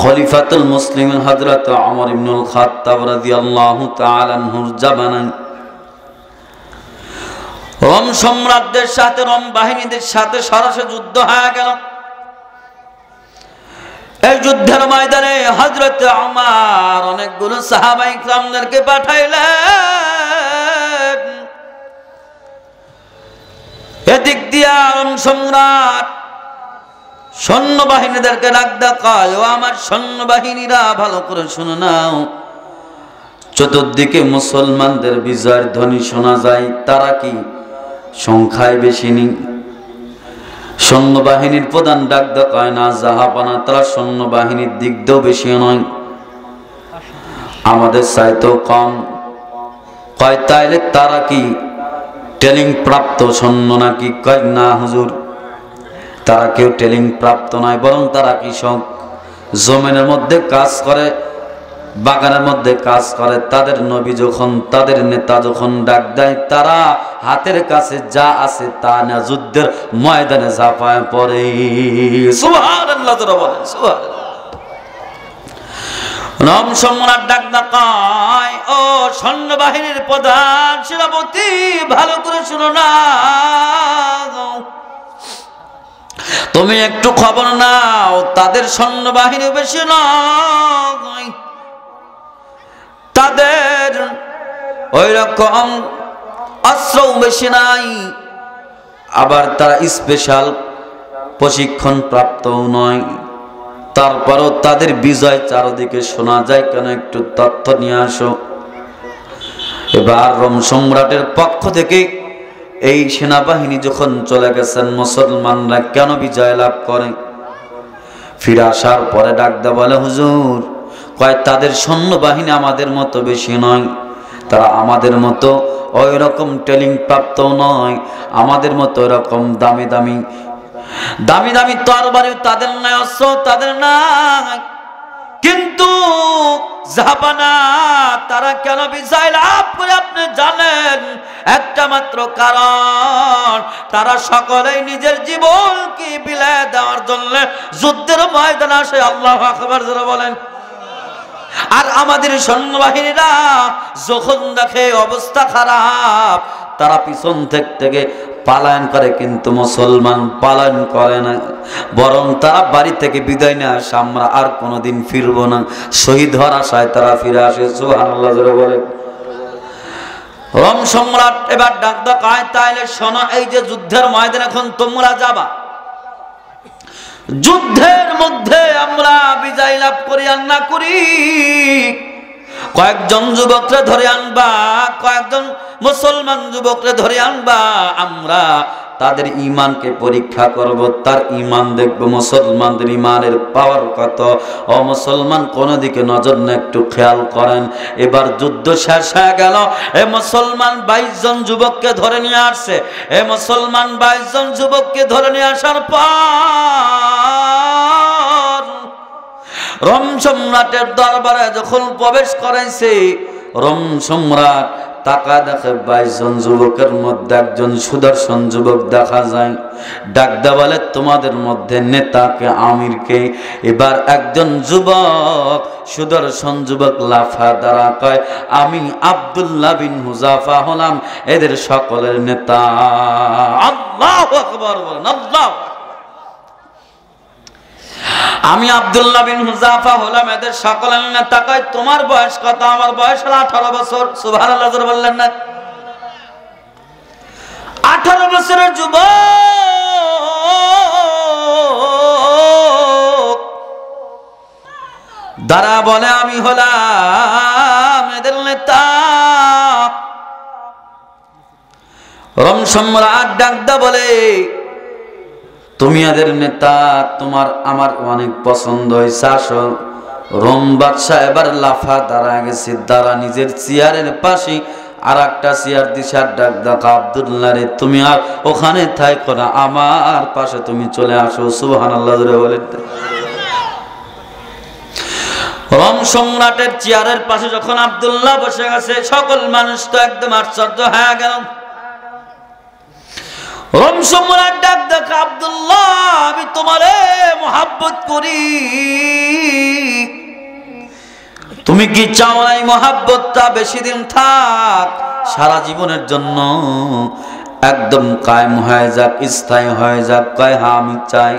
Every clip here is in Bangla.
খলিফাতুল মুসলিমিন হযরত ওমর ইবনুল খাত্তাব রাদিয়াল্লাহু তাআলা আনহুর জামানায় রোম সম্রাটদের সাথে, রোম বাহিনীদের সাথে সরাসরি যুদ্ধ হয়ে গেল। এই যুদ্ধের ময়দানে হযরত ওমর অনেকগুলো সাহাবায়ে কিরামদেরকে পাঠাইলেন। এদিক দিয়া রোম সম্রাট সৈন্যবাহিনীদেরকে ডাক দেখায়, ও আমার সৈন্যবাহিনীরা ভালো করে শুনে নাও। চতুর্দিকে মুসলমানদের বিজয়ের ধ্বনি শোনা যায়, তারা কি সংখ্যায় বেশি নেই? সৈন্যবাহিনীর প্রধান ডাক দেখায়, না জাহাপানা, তারা সৈন্যবাহিনীর দিক দিয়েও বেশি নয়, আমাদের চাইতেও কম। কয় তাইলে তারা কি ট্রেনিং প্রাপ্ত সৈন্য নাকি? কয় না হুজুর, তারা কেউ ট্রেনিং প্রাপ্ত নয়, বরং তারা কৃষক, জমিনের মধ্যে কাজ করে, বাগানের মধ্যে কাজ করে। তাদের নবী যখন, তাদের নেতা যখন ডাক দেয়, তারা হাতের কাছে যা আছে তা না যুদ্ধের ময়দানে ঝাঁপায় পড়ে। সুবহানাল্লাহ, যারা বলেন সুবহানাল্লাহ। রোম সম্রাট ডাক দেখায়, ও সৈন্যবাহিনীর প্রধান সেনাপতি, ভালো করে শুনো না, তুমি একটু খবর নাও, তাদের সৈন্যবাহিনী বেশি নয়, তাদের ওই রকম অস্ত্রও বেশি নাই, আবার তারা স্পেশাল প্রশিক্ষণ প্রাপ্তও নয়, তারপরও তাদের বিজয় চারদিকে শোনা যায়, কেন একটু তথ্য নিয়ে আসো। এবার রোম সম্রাটের পক্ষ থেকে এই সেনাবাহিনী যখন চলে গেছেন, মুসলমানরা কেন বিজয় লাভ করে? ফিরে আসার পরে ডাকদা বলে, হুজুর, কয় তাদের সৈন্যবাহিনী আমাদের মতো বেশি নয়, তারা আমাদের মতো ওই রকম ট্রেনিং প্রাপ্ত নয়, আমাদের মতো এরকম দামি দামি দামি দামি তরবারি তাদের নাই, অস্ত্র তাদের নাই, কিন্তু জাহাপানা তারা কেন বিজয় লাভ করে আপনি জানেন? একটা মাত্র কারণ, তারা সকলেই নিজের জীবনকে বিলিয়ে দেওয়ার জন্য যুদ্ধের ময়দানে আসে। আল্লাহু আকবার, যারা বলেন। আর আমাদের সৈন্যবাহিনীরা যখন দেখে অবস্থা খারাপ, তারা পিছন থেকে পালায়ন করে, কিন্তু মুসলমান পালায়ন করে না, বরং তারা বাড়ি থেকে বিদায় নিয়ে আসে, আমরা আর কোনোদিন ফিরবো না, শহীদ হওয়ার আশায় তারা ফিরে আসে। সুবহানাল্লাহ, যারা বলেন। রোম সম্রাট এবার ডাক দেখায়, তাইলে শোনো, এই যে যুদ্ধের ময়দানে এখন তোমরা যাবা, যুদ্ধের মধ্যে আমরা বিজয় লাভ করি আর না করি, কয়েকজন যুবকরে ধরে আনবা, কয়েকজন মুসলমান যুবকরে ধরে আনবা, আমরা তাদের ঈমানকে পরীক্ষা করব, তার ঈমান দেখব, মুসলমানদের ঈমানের পাওয়ার কত। ও মুসলমান, কোন দিকে নজর না, একটু খেয়াল করেন। এবার যুদ্ধ শেষ হয়ে গেল, এ মুসলমান 22 জন যুবককে ধরে নিয়ে আসছে। এ মুসলমান 22 জন যুবককে ধরে নিয়ে আসার পর রোম সম্রাটের দরবারে যখন প্রবেশ করাইছে, রোম সম্রাট তাকা দেখে 22 জন যুবকের মধ্যে একজন সুদর্শন যুবক দেখা যায়। ডাকদা বলে, তোমাদের মধ্যে নেতাকে, আমিরকে? এবার একজন যুবক, সুদর্শন যুবক লাফা দাঁড়া কয়, আমি আব্দুল্লাহ বিন হুযাফা হলাম এদের সকলের নেতা। আল্লাহু আকবার বলেন, আল্লাহু আকবার। আমি আব্দুল্লাহ বিন হুযাফা হলাম এদের সকলের নেতা। কয়, তোমার বয়স কত? আমার বয়স হলো 18 বছর। সুবহানাল্লাহ, বললেন না? 18 বছরের যুবক দাঁড়া বলে, আমি হলাম এদের নেতা। রোম সম্রাট ডাকদা বলে, তুমি এদের নেতা, তোমার আমার অনেক পছন্দ হয়েছে, আসো। রোম বাদশাহ এবার লাফা দাঁড়া গেছে, দাঁড়া নিজের চেয়ারের পাশে আর একটা চেয়ার দিশার ডাক দেখা, আব্দুল্লাহ রে, তুমি আর ওখানে থাকো না, আমার পাশে তুমি চলে আসো। সুবহানাল্লাহ, বলে। রোম সম্রাটের চেয়ারের পাশে যখন আব্দুল্লাহ বসে গেছে, সকল মানুষ তো একদম আশ্চর্য হয়ে গেল। রোম সম্রাট ডাক দেখা, আব্দুল্লাহ, আমি তোমারে মুহাব্বত করি, তুমি কি চাও না এই মহাব্বতটা বেশি দিন থাক, সারা জীবনের জন্য একদম কায়েম হয়ে যাক, স্থায়ী হয়ে যাক? কয় হ্যাঁ আমি চাই।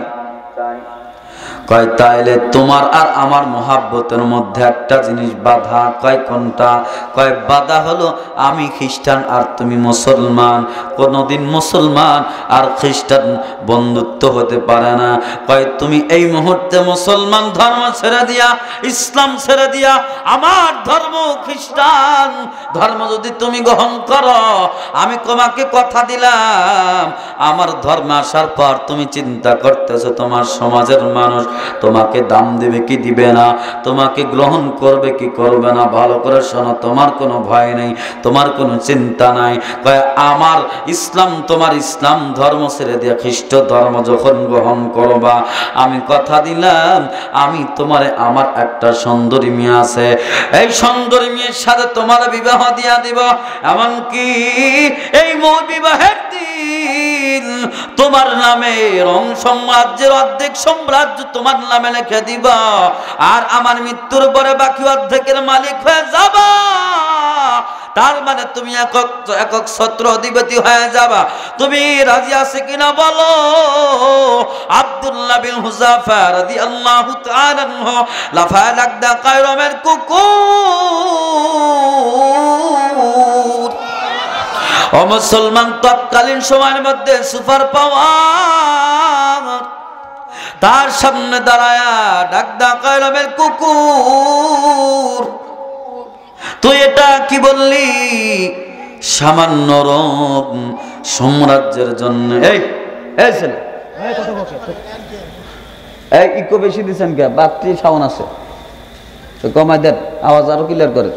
কয় তাইলে তোমার আর আমার মহাব্বতের মধ্যে একটা জিনিস বাধা। কয় কোনটা? কয় বাধা হলো আমি খ্রিস্টান আর তুমি মুসলমান, কোনদিন মুসলমান আর খ্রিস্টান বন্ধুত্ব হতে পারে না। কয় তুমি এই মুহূর্তে মুসলমান ধর্ম ছেড়ে দিয়া, ইসলাম ছেড়ে দিয়া আমার ধর্ম খ্রিস্টান ধর্ম যদি তুমি গ্রহণ করো, আমি তোমাকে কথা দিলাম আমার ধর্মে আসার পর তুমি চিন্তা করতেছো তোমার সমাজের মানুষ তোমাকে দাম দেবে কি দিবে না, তোমাকে গ্রহণ করবে কি করবে না। ভালো করে শোনো, তোমার কোনো ভয় নেই, তোমার কোনো চিন্তা নাই। কয় আমার ইসলাম, তোমার ইসলাম ধর্ম ছেড়ে দিয়ে খ্রিস্ট ধর্ম যখন গ্রহণ করবা, আমি কথা দিলাম আমি তোমারে, আমার একটা সুন্দরী মেয়ে আছে, এই সুন্দরী মেয়ের সাথে তোমার বিবাহ দিয়া দিব। এমনকি এই বিবাহের দিন তোমার নামে রং সাম্রাজ্যের অর্ধেক সাম্রাজ্য তোমার নামে লিখে দিব, আর আমার মৃত্যুর পরে বাকি অর্ধেকের মালিক হয়ে যাবা। তার মানে তুমি একক ছত্র অধিপতি হয়ে যাবা। তুমি রাজি আছে কিনা বলো? আব্দুল্লাহ বিন হুযাফা রাদিয়াল্লাহু তাআলা আনহু লাফায় লাগদা কায়রমের কুকুর। ও মুসলমান, তৎকালীন সময়ের মধ্যে সুপার পাওয়ার, তার সামনে দাঁড়ায়া ডাকদা কায়রমের কুকুর, তুই এটা কি বললি? সামান্য রোম সাম্রাজ্যের জন্য। এই ছেলে, এই ইকো বেশি দিচ্ছেন কে? বাড়তি সাউন্ড আছে, কমাই দেন, আওয়াজ আরো ক্লিয়ার করে।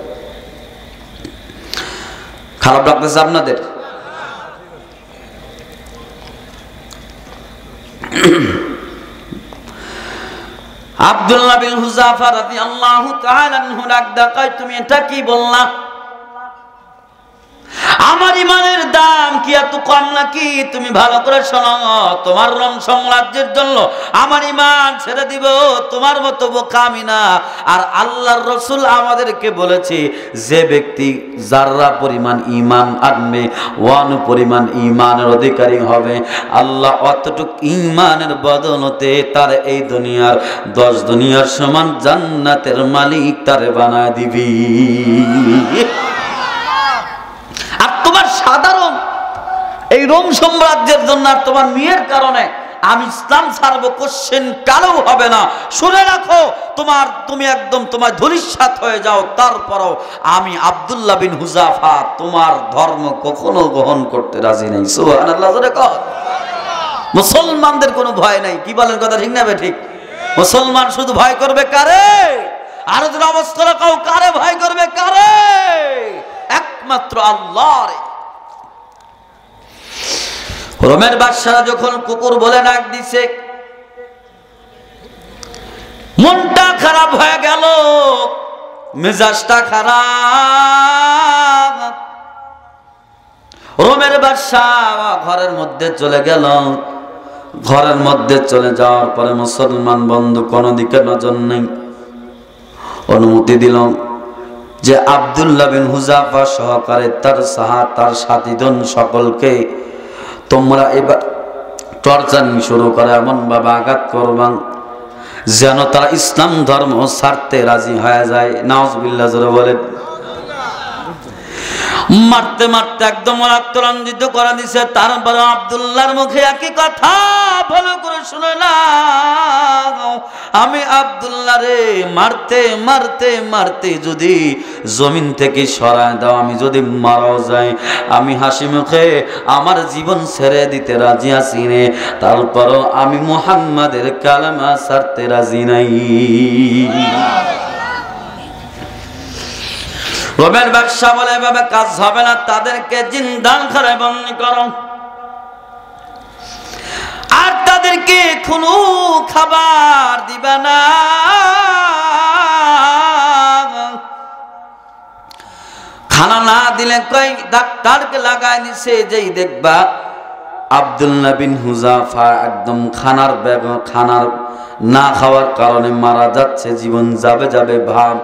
খারাপ লাগতেছে আপনাদের? আব্দুল্লাহ বিন হুযাফা রাদিয়াল্লাহু তাআলা আনহু ডাকদা কয়, তুমি এটা কি বললা? আমার ইমানের দাম কি এত কম নাকি? তুমি ভালো করে শোনো, তোমার রং সাম্রাজ্যের জন্য আমার ইমান ছেড়ে দিব, তোমার মতো বোকা আমি না। আর আল্লাহর রাসূল আমাদেরকে বলেছে, যে ব্যক্তি যারা পরিমাণ ঈমান আনবে, ওয়ান পরিমাণ ঈমানের অধিকারী হবে, আল্লাহ অতটুকু ঈমানের বদলতে তার এই দুনিয়ার 10 দুনিয়ার সমান জান্নাতের মালিক তারে বানায় দিবি। সাধারণ এই রোম সাম্রাজ্যের জন্য আর তোমার মেয়ের কারণে আমি ইসলাম ছাড়বো কোশ্চেন কালেও হবে না। শুনে রাখো, তুমি একদম তোমার ধূলিসাৎ হয়ে যাও, তারপরও আমি আব্দুল্লাহ বিন হুযাফা তোমার ধর্ম কখনো গ্রহণ করতে রাজি নাই। সুবহানাল্লাহ। মুসলমানদের কোনো ভয় নাই। কি বলেন, কথা ঠিক না? ঠিক। মুসলমান শুধু ভয় করবে কারে? আরো যদি অবস্থা রাখাও, কারে ভয় করবে? কারে? একমাত্র আল্লাহর। রোমের বাদশাহ যখন কুকুর বলে ডাক দিছে, মনটা খারাপ হয়ে গেল, মেজাজটা খারাপ। রোমের বাদশাহ ঘরের মধ্যে চলে গেল। ঘরের মধ্যে চলে যাওয়ার পরে মুসলমান বন্ধু কোন দিকে নজর নেই। অনুমতি দিল যে আব্দুল্লাহ বিন হুযাফা সহকারে তার সাথীজন সকলকে তোমরা এবার টর্চার শুরু করে এমন ভাবে আঘাত করবা যেন তারা ইসলাম ধর্ম ছাড়তে রাজি হয়ে যায়। নাউজুবিল্লাহ জোরে বলেন। মারতে মারতে একদম রক্তরঞ্জিত করে দিছে। তারপরে আব্দুল্লাহর মুখে একই কথা, ভালো করে শুনে না, আমি আব্দুল্লাহ রে মারতে মারতে মারতে যদি জমিন থেকে সরায় দাও, আমি যদি মারাও যাই, আমি হাসি মুখে আমার জীবন ছেড়ে দিতে রাজি আছি রে, তারপরও আমি মুহাম্মাদের কালেমা ছাড়তে রাজি নাই। রোমের বাদশা বলে এভাবে কাজ হবে না, তাদেরকে জিন্দাখানায় বন্দী করো, আর তাদেরকে কোনো খাবার দিবে না। খানা না দিলে কই ডাক্তারকে লাগাই দিছে, যেই দেখবা আব্দুল্লাহ বিন হুযাফা একদম খানার না খাওয়ার কারণে মারা যাচ্ছে, জীবন যাবে যাবে ভাব।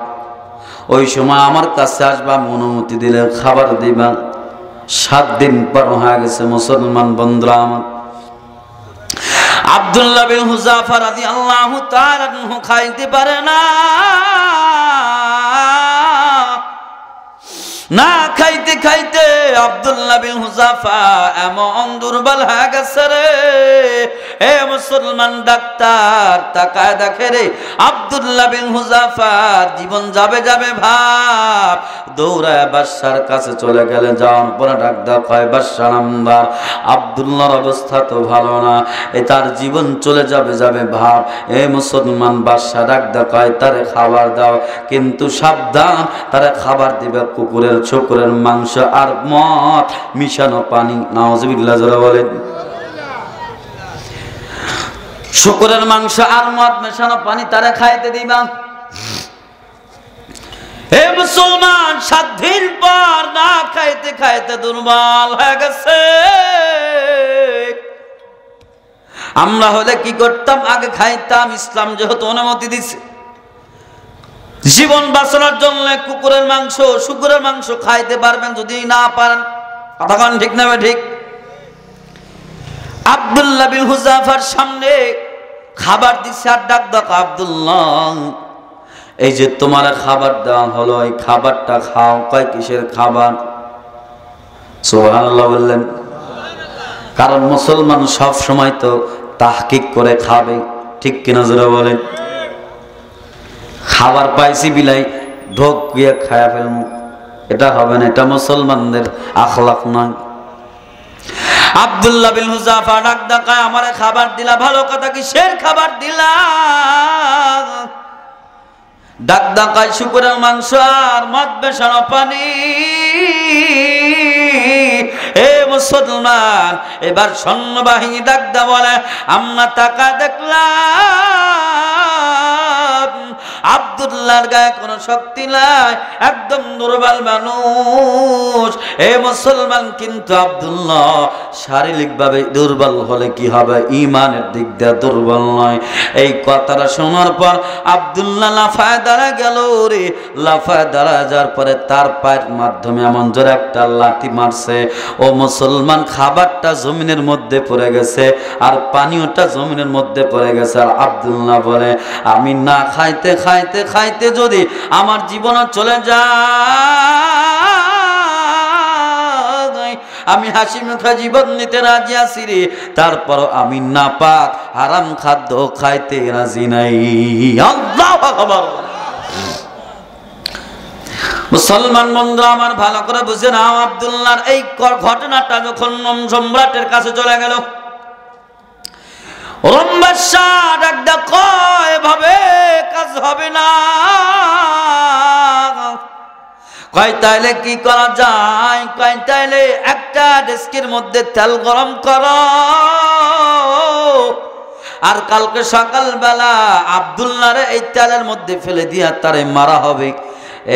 ওই সময় আমার কাছে আসবা, অনুমতি দিলে খাবার দিবা। 7 দিন পর হয়ে গেছে মুসলমান বন্ধুরা আমার। আব্দুল্লাহ বিন হুযাফা রাদিয়াল্লাহু তাআলা আনহু খাইতে পারে না, না খাইতে খাইতে আব্দুল্লাহ বিন হুযাফা এমন দুর্বল হয়ে গেছে রে। এ মুসলমান ডাক্তার তাকায় দেখে রে, আব্দুল্লাহ বিন হুযাফার জীবন যাবে যাবে ভাব। দৌড়ায় বাদশার কাছে চলে গেলে, যাওয়ার পরে ডাক্তার কয়, বাদশাহ নামদার, আব্দুল্লাহর অবস্থা তো ভালো না, তার জীবন চলে যাবে যাবে ভাব। এ মুসলমান বাদশাহ ডাক্তার কয়, তারে খাবার দাও, কিন্তু সাবধান, তারে খাবার দিবে কুকুরের শুকরের মাংস আর মদ মিশানো পানি। নাউজুবিল্লাহ যারা বলেন, শুকরের মাংস আর মদ মেশানো পানি তারা খাইতে দিবা। হে মুসলমান, 7 দিন পর না খাইতে খাইতে দুর্বল হয়ে গেছে। আমরা হলে কি করতাম? আগে খাইতাম। ইসলাম যেহেতু অনুমতি দিছে জীবন বাঁচানোর জন্য, কুকুরের মাংস শুকরের মাংস খাইতে পারবেন, যদি না পারেন। কথাক্ষণ ঠিক না ঠিক? আব্দুল্লাহ বিন হুযাফার সামনে খাবার দিচ্ছে আর ডাক দাও, আব্দুল্লাহ এই যে তোমার খাবার দেওয়া হলো, এই খাবারটা খাও। কয়, কিসের খাবার? সুবহানাল্লাহ বললেন। কারণ মুসলমান সব সময় তো তাহকিক করে খাবে, ঠিক কিনা যারা বলেন? খাবার পাইছি বিলাই ঢোক গিয়ে খায়া ফেলবো, এটা হবে না, এটা মুসলমানদের আখলাক নয়। আব্দুল্লাহ বিন হুযাফা ডাক ডাকায়, আমারে খাবার দিলা, ভালো কথা, কিসের খাবার দিলা? ডাক ডাকায়, শুকরের মাংস আর মদ মেশানো পানি। হে মুসলমান, এবার সৈন্যবাহিনী ডাক দা বলে, আমরা তাকা দেখলাম আব্দুল্লাহর গায়ে কোনো শক্তি নাই, একদম দুর্বল মানুষ। হে মুসলমান, কিন্তু আব্দুল্লাহ শারীরিকভাবে দুর্বল হলে কি হবে? ঈমানের দিক দিয়ে দুর্বল নয়। এই কথাটা শোনার পর আব্দুল্লাহ লাফায় দাঁড়া গেল রে। লাফায় দাঁড়া যাওয়ার পরে তার পায়ের মাধ্যমে এমন জোরে একটা লাথি মারছে, ও মুসলমান, খাবারটা জমিনের মধ্যে পড়ে গেছে আর পানীয়টা জমিনের মধ্যে পড়ে গেছে। আর আব্দুল্লাহ বলে, আমি না খাইতে খাইতে খাইতে যদি আমার জীবন চলে যায়, আমি হাসি মুখে জীবন নিতে রাজি আছি রে, তারপর আমি নাপাক হারাম খাদ্য খাইতে রাজি নাই। আল্লাহু আকবার। মুসলমান বন্ধুরা আমার, ভালো করে বুঝে নাও, আব্দুল্লাহর এই ঘটনাটা যখন রোম সম্রাটের কাছে চলে গেল, রোম বাদশা ডাক ডাক কয়, এভাবে কাজ হবে না। কয়, তাইলে কি করা যায়? কয়, তাইলে একটা ডেস্কের মধ্যে তেল গরম করো, আর কালকে সকালবেলা আব্দুল্লাহরে এই তেলের মধ্যে ফেলে দিয়া তারে মারা হবে।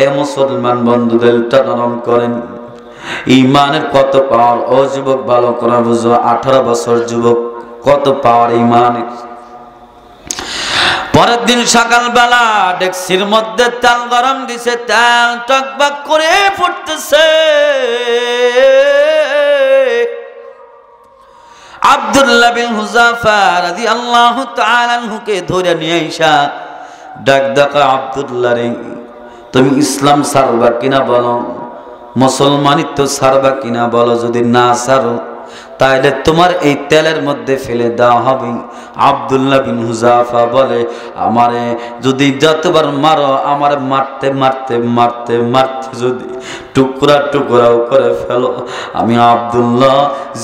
এ মুসলমান বন্ধুদের নরম করেন, ইমানের কত পাওয়ার। ও যুবক, ভালো করে বুঝো, 18 বছর যুবক, কত পাওয়ার ইমানের। পরের দিন সকালবেলা ডেক্সির মধ্যে তেল গরম দিছে, তেল টকবক করে ফুটতেছে। আব্দুল্লাহ বিন হুযাফা রাদিয়াল্লাহু তাআলা আনহুকে ধরে নিয়ে আইসা ডাক ডাকা, আব্দুল্লাহ রে, তুমি ইসলাম ছাড়বা কিনা বলো, মুসলমানিত্ব ছাড়বা কিনা বলো। যদি না ছাড়ো তাইলে তোমার এই তেলের মধ্যে ফেলে দেওয়া হবে। আব্দুল্লাহ বিন হুযাফা বলে, আমারে যদি যতবার মারো, আমারে মারতে মারতে মারতে মারতে যদি টুকরা টুকরাও করে ফেলো, আমি আব্দুল্লাহ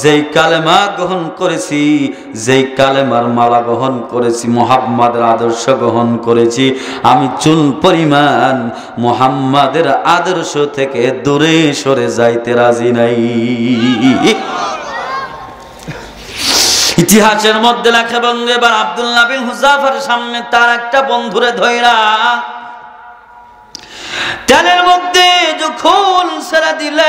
যেই কালেমা গ্রহণ করেছি, যেই কালেমার মালা গ্রহণ করেছি, মুহাম্মাদের আদর্শ গ্রহণ করেছি, আমি চুল পরিমাণ মুহাম্মাদের আদর্শ থেকে দূরে সরে যাইতে রাজি নাই। ইতিহাসের মধ্যে লেখা, বন্ধু, এবার আব্দুল্লাহ বিন হুযাফার সামনে তার একটা বন্ধুরে ধইরা তেলের মধ্যে যখন ছেড়ে দিলেন,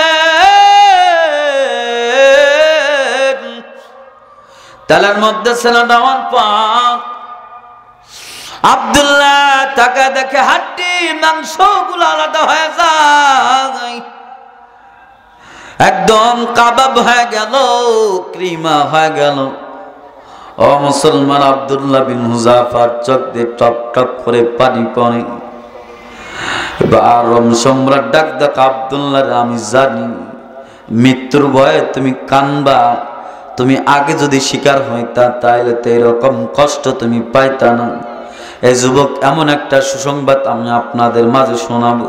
তেলের মধ্যে ছেড়ে দেওয়ার পর আব্দুল্লাহ তাকে দেখে হাড্ডি মাংসগুলো আলাদা হয়ে যায়, একদম কাবাব হয়ে গেল, ক্রিমা হয়ে গেল। ও মুসলমান, আব্দুল্লাহ বিন হুযাফার চোখ দিয়ে টপ টপ করে পানি পড়ে। রোম সম্রাট ডাক ডাক, আব্দুল্লাহ আমি জানি মৃত্যুর ভয়ে তুমি কানবা, তুমি আগে যদি শিকার হইতা তাইলে তো এরকম কষ্ট তুমি পাইতা না। এই যুবক, এমন একটা সুসংবাদ আমি আপনাদের মাঝে শোনাবো,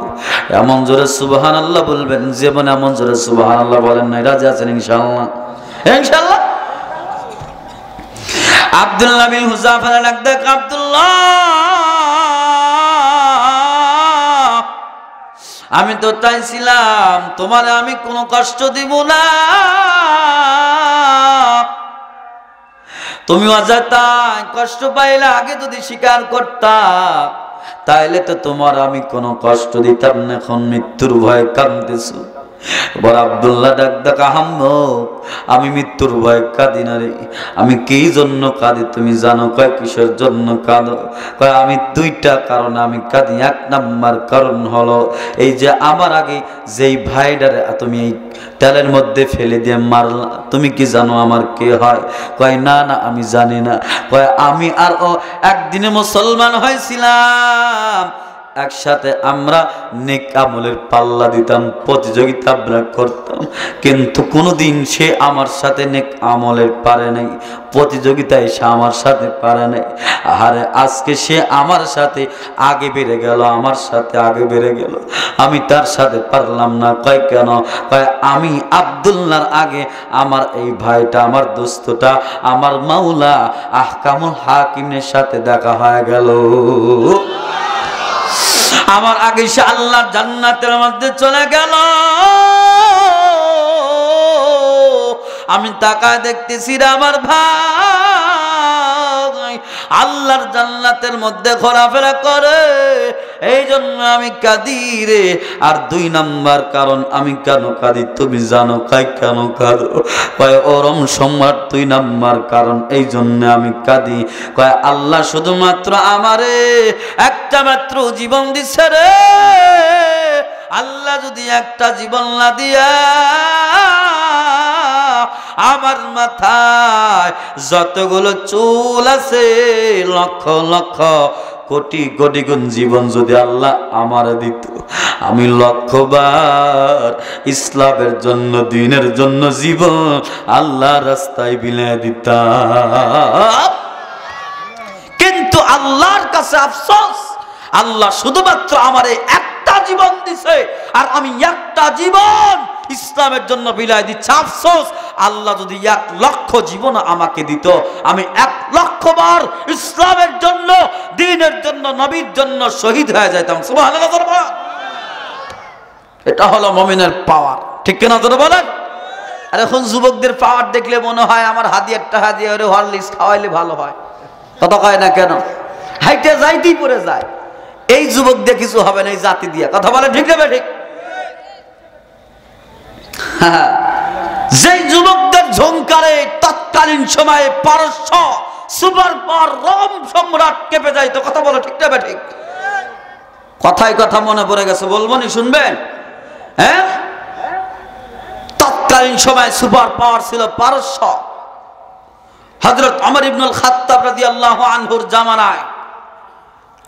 এমন জোরে সুবহানাল্লাহ বলবেন, জীবন এমন জোরে সুবহানাল্লাহ বলেন নাই, রাজি আছেন ইনশাআল্লাহ? ইনশাআল্লাহ। আব্দুল্লাহ বিন হুযাফা ডাক ডাক, আব্দুল্লাহ আমি তো চাইছিলাম তোমার আমি কোনো কষ্ট দিব না, তুমি অযথাই কষ্ট পাইলে আগে যদি স্বীকার করতা তাইলে তো তোমার আমি কোনো কষ্ট দিতাম না, এখন মৃত্যুর ভয়ে কাঁদতেছো। বড় আব্দুল্লাহ ডাক ডাক, আহাম্মক আমি মৃত্যুর ভয়ে কাঁদি না রে, আমি কি জন্য কাঁদি তুমি জানো? কয় কিসের জন্য কাঁদো? কয় আমি দুইটা কারণে আমি কাঁদি। এক নাম্বার কারণ হলো এই যে আমার আগে যেই ভাইডারে তুমি এই তেলের মধ্যে ফেলে দিয়ে মারলা, তুমি কি জানো আমার কে হয়? কয় না না আমি জানি না। কয় আমি আর ও একদিনে মুসলমান হয়েছিলাম, একসাথে আমরা নেক আমলের পাল্লা দিতাম, প্রতিযোগিতা আমরা করতাম, কিন্তু কোনোদিন সে আমার সাথে নেক আমলের পারে নাই, প্রতিযোগিতায় সে আমার সাথে পারে নাই। আরে আজকে সে আমার সাথে আগে বেড়ে গেল, আমার সাথে আগে বেড়ে গেল, আমি তার সাথে পারলাম না। কয় কেন? কয় আমি আব্দুল্লাহর আগে আমার এই ভাইটা, আমার দোস্তটা, আমার মাওলা আহকামুল হাকিমের সাথে দেখা হয়ে গেল, আমার আগে সে আল্লাহর জান্নাতের মধ্যে চলে গেল। আমি তাকায় দেখতেছি রে আমার ভাই আল্লাহর জান্নাতের মধ্যে ঘোরাফেরা করে, এই জন্য আমি কাঁদি রে। আর দুই নাম্বার কারণ আমি কেন কাঁদি তুমি জানো? কয় কেন কাঁদো? কয় ওরম সম্রাট দুই নাম্বার কারণ এই জন্য আমি কাঁদি। কয় আল্লাহ শুধুমাত্র আমারে একটা মাত্র জীবন দিছে রে, আল্লাহ যদি একটা জীবন না দিয়া আমার মাথায় যতগুলো চুল আছে, লক্ষ লক্ষ কোটি কোটি গুণ জীবন যদি আল্লাহ আমার দিত, আমি লক্ষবার ইসলামের জন্য, দ্বীনের জন্য জীবন আল্লাহর রাস্তায় বিলিয়ে দিতাম। কিন্তু আল্লাহর কাছে আফসোস, আল্লাহ শুধুমাত্র আমারে একটা জীবন দিছে, আর আমি একটা জীবন ইসলামের জন্য বিলাই দিচ্ছে। আফসোস, আল্লাহ যদি 1 লক্ষ জীবন আমাকে দিত, আমি 1 লক্ষ বার ইসলামের জন্য, দ্বীনের জন্য, নবীর জন্য শহীদ হয়ে যাইতাম। সুবহানাল্লাহ। এটা হলো মুমিনের পাওয়ার, ঠিক কিনা তোরা বলেন? আর এখন যুবকদের পাওয়ার দেখলে মনে হয় আমার হাদিয়ারটা হাদিয়া ওরে হরলিক্স খাওয়াইলে ভালো হয়, কথা কয় না কেন? হাইটে যাইতেই পড়ে যায়। এই যুবক দিয়ে কিছু হবে না, এই জাতি দিয়ে, কথা বলে ঠিক না ঠিক? যেই যুবকদের ঝংকারে তৎকালীন সময়ে পারস্য সুপার পাওয়ার রোম সম্রাট কেঁপে যাইতো, কথা বলে ঠিক না ঠিক? কথায় কথা মনে পড়ে গেছে, বলবো নি, শুনবেন? হ্যাঁ, তৎকালীন সময় সুপার পাওয়ার ছিল পারস্য। হযরত ওমর ইবনুল খাত্তাব রাদিয়াল্লাহু আনহুর জামানায়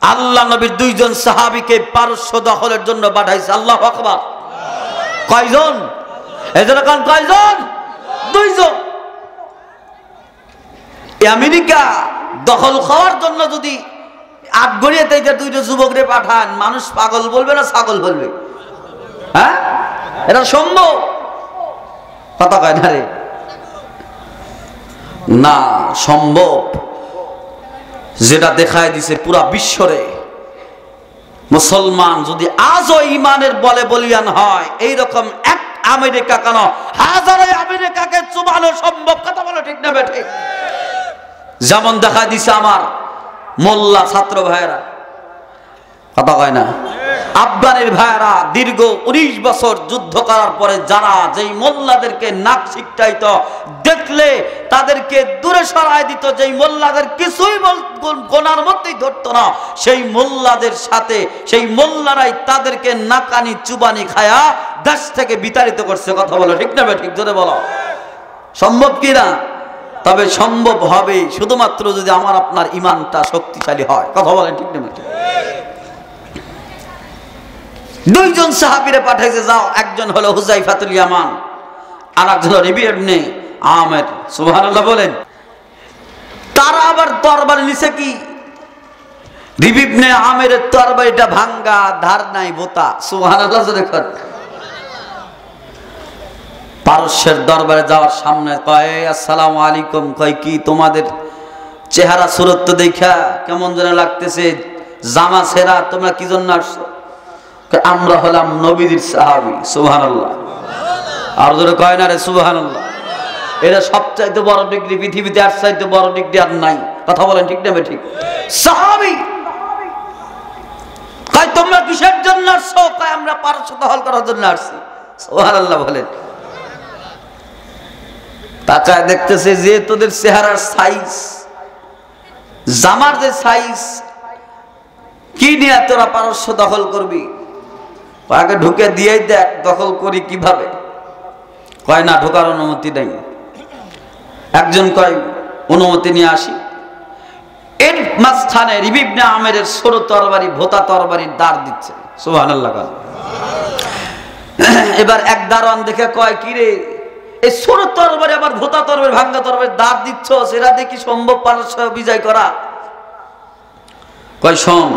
আল্লাহ নবীর 2 জন সাহাবীকে পারস্য দখলের জন্য পাঠাইছে। আল্লাহু আকবার। কয়জন? এজন্য কোন কয়জন? 2 জন। আমেরিকা দখল খাওয়ার জন্য যদি আটগড়িয়াতে 2টা যুবকরে পাঠান, মানুষ পাগল বলবে না ছাগল বলবে? হ্যাঁ, এটা সম্ভব? কথা কয় না রে? না, সম্ভব। যেটা দেখায় দিছে পুরা বিশ্বরে, মুসলমান যদি আজও ইমানের বলে বলিয়ান হয়, এইরকম এক আমেরিকা কেন, হাজারো আমেরিকাকে চুবানো সম্ভব, কথা বলো ঠিক না ঠিক? যেমন দেখা দিছে আমার মোল্লা ছাত্র ভাইয়েরা, কথা কয় না? আফগানের ভাইয়েরা দীর্ঘ 19 বছর যুদ্ধ করার পরে যারা যেই মোল্লাদেরকে নাক শিকটাইতো, দেখলে দেখলে তাদেরকে দূরে সরায় দিত। যেই মোল্লাদের কিছুই গোনার মধ্যেই ধরতো না, সেই মোল্লাদের সাথে সেই মোল্লারাই তাদেরকে নাকানি চুবানি খায়া দেশ থেকে বিতাড়িত করছে। কথা বলো ঠিক না? ঠিক জোরে বলো, সম্ভব কি না? তবে সম্ভব হবে শুধুমাত্র যদি আমার আপনার ঈমানটা শক্তিশালী হয়। কথা বলেন ঠিক না? দুইজন সাহাবীরে পাঠাইছে, যাও। একজন হলো হুযায়ফাতুল ইয়ামান, আর একজন হলো রবি ইবনে আমের। সুবহানাল্লাহ বলেন। তারা আবার তরবারি নিছে কি? রবি ইবনে আমের তরবারিটা ভাঙ্গা, ধার নাই, বোতা। সুবহানাল্লাহ দেখুন। পারস্যের দরবারে যাওয়ার সামনে কয় আসসালামু আলাইকুম। কয় কি তোমাদের চেহারা সুরত তো দেখা কেমন যেন লাগতেছে, জামা ছেঁড়া, তোমরা কি জন্য আসছো? আমরা হলাম নবীর সাহাবী। সুবহানাল্লাহ। আর যারা কয় না রে সুবহানাল্লাহ, এটা সবচাইতে বড় ডিগ্রি পৃথিবীতে, আর চাইতে বড় ডিগ্রি আর নাই। কথা বলেন ঠিক না? ঠিক। সাহাবী কয় তোমরা কিসের জন্য আসছো? কয় আমরা পারস্য দখল করার জন্য আসছি। সুবহানাল্লাহ বলেন। তাকায় দেখতেছে যে তোদের চেহারার সাইজ, জামার যে সাইজ, কি নিয়ে তোরা পারস্য দখল করবি? আগে ঢুকে দিয়ে দেখ দখল করি কিভাবে। কয় না, ঢোকার অনুমতি নেই। একজন কয় অনুমতি নিয়ে আসি। এর মাঝখানে রবি ইবনে আমের ছোট তরবারি, ভোতা তরবারির দাঁড় দিচ্ছে। সুবহানাল্লাহ। এবার এক দারোয়ান দেখে কয় কি রে, এই ছোট তরবারি আবার ভোতা তরবারি, ভাঙ্গা তরবারি দাঁড় দিচ্ছ, সেটা দেখি সম্ভব পারস্য বিজয় করা? কয় শোন,